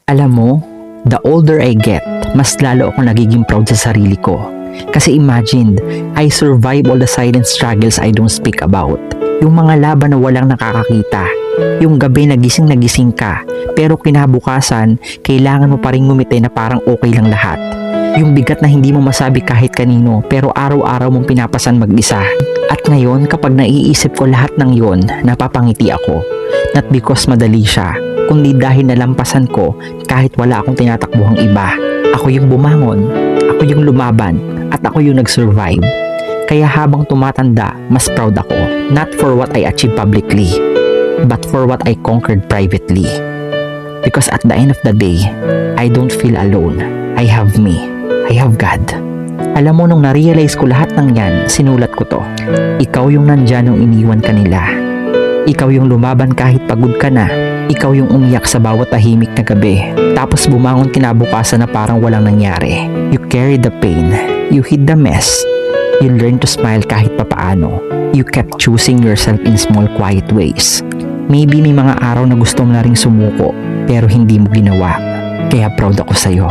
Alam mo, the older I get, mas lalo ako nagiging proud sa sarili ko. Kasi imagine, I survive all the silent struggles I don't speak about. Yung mga laban na walang nakakakita. Yung gabi nagising ka, pero kinabukasan, kailangan mo pa rin ngumiti na parang okay lang lahat. Yung bigat na hindi mo masabi kahit kanino, pero araw-araw mong pinapasan mag-isa. At ngayon, kapag naiisip ko lahat ng yon, napapangiti ako. Not because madali siya, kundi dahil nalampasan ko kahit wala akong tinatakbuhang iba. Ako yung bumangon, ako yung lumaban, at ako yung nag-survive. Kaya habang tumatanda, mas proud ako. Not for what I achieved publicly, but for what I conquered privately. Because at the end of the day, I don't feel alone. I have me. I have God. Alam mo, nung na-realize ko lahat ng yan, sinulat ko to. Ikaw yung nandyan nung iniwan ka nila. Ikaw yung lumaban kahit pagod ka na. Ikaw yung umiyak sa bawat tahimik na gabi. Tapos bumangon kinabukasan na parang walang nangyari. You carried the pain. You hid the mess. You learned to smile kahit papaano. You kept choosing yourself in small quiet ways. Maybe may mga araw na gusto mo na ring sumuko, pero hindi mo ginawa. Kaya proud ako sa'yo.